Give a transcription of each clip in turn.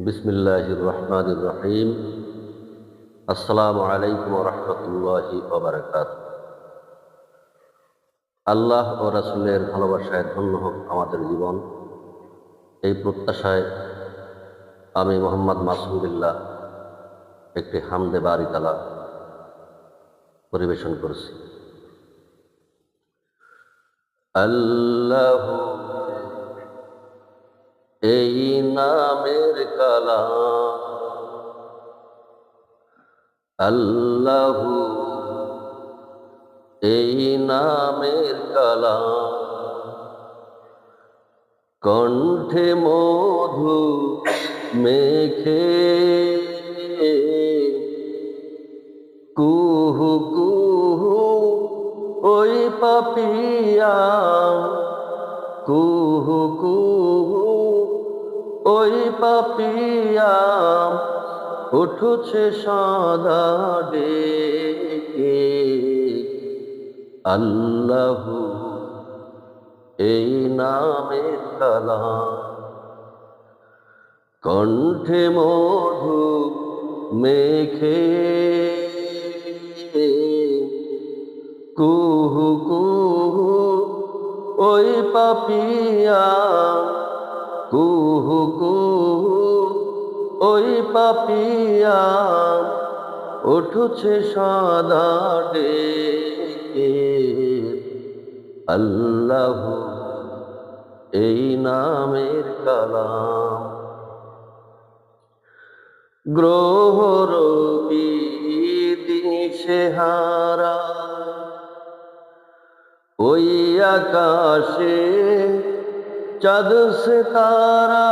বিসমিল্লাহির রহমানির রহিম। আসসালামু আলাইকুম ওয়া রাহমাতুল্লাহি ওয়া বারাকাতুহু। আল্লাহ ও রাসূলের ভালোবাসায় ধন্য হোক আমাদের জীবন। এই প্রত্যাশায় আমি মোহাম্মদ মাসুদুল্লাহ একটি হামদে বারি তাআলা পরিবেশন করছি। আল্লাহু এই নামের কালাম, আল্লাহু এই নামের কালাম, কণ্ঠে মধু মেখে কুহু কুহু ওই পাপিয়া, কুহু কুহু ওই পাপিয়া উঠছে সদা ডেকে। আল্লাহু এই নামের কালাম, কণ্ঠে মধু মেখে কুহু কুহু ওই পাপিয়া, কুহু কুহু ওই পাপিয়া উঠছে সদা ডেকে। আল্লাহু এই নামের কালাম, গ্রহ রবি দিশেহারা ওই আকাশে চাঁদ সিতারা,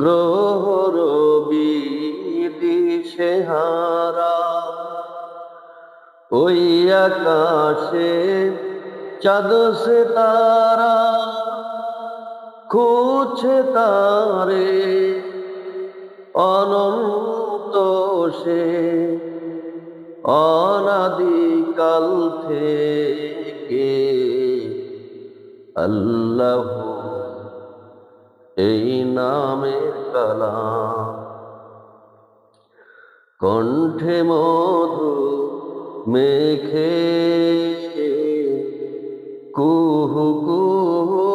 গ্রহ রবি দিশেহারা ওই আকাশে চাঁদ সিতারা খুঁজছে তারে অনন্ত সে, অনাদিকাল থেকে। আল্লাহু এই নামের কালাম, কণ্ঠে মধু মেখে কুহু কুহু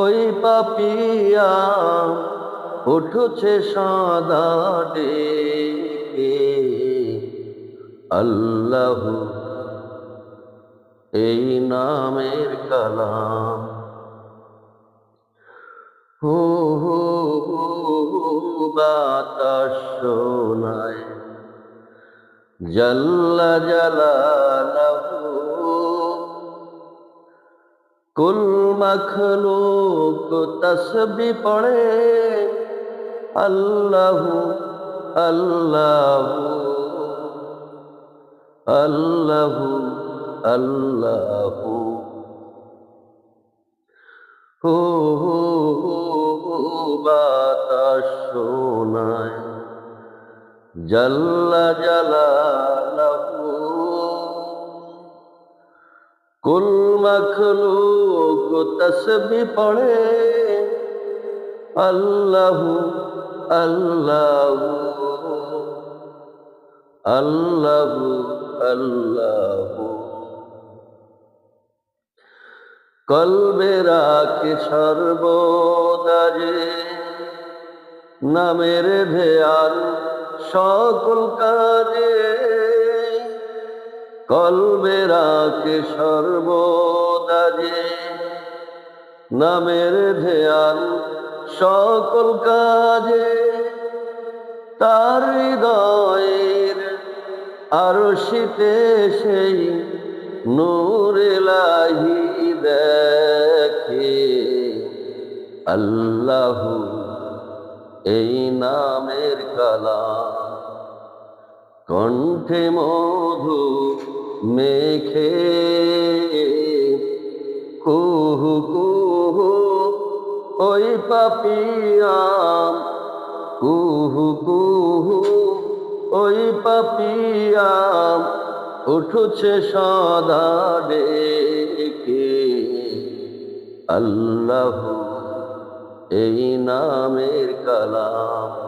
ওই পাপিয়া উঠছে সদা ডেকে। আল্লাহু এই নামের কালাম, হু হু বাতাস শোনায় জাল্লা জালালাহু, কুল মখলুক তসবিহ পড়ে আল্লাহু আল্লাহু আল্লাহু আল্লাহু। হু হু বাতাস শোনায় জাল্লা জালালাহু, কুল মখলুক তসবিহ পড়ে আল্লাহু আল্লাহু আল্লাহু আল্লাহু। কলবে রাখে সর্বদা যে নামের ধ্যান সকল কাজে, কলবে রাখে সর্বদা যে নামের ধ্যান সকল কাজে। তার হৃদয়ের আরশিতে সেই নূর ইলাহি দেখে। আল্লাহু এই নামের কালাম, কণ্ঠে মধু মেখে কুহু কুহু ওই পাপিয়া, কুহু কুহু ওই পাপিয়া উঠছে সদা ডেকে। আল্লাহু এই নামের কালাম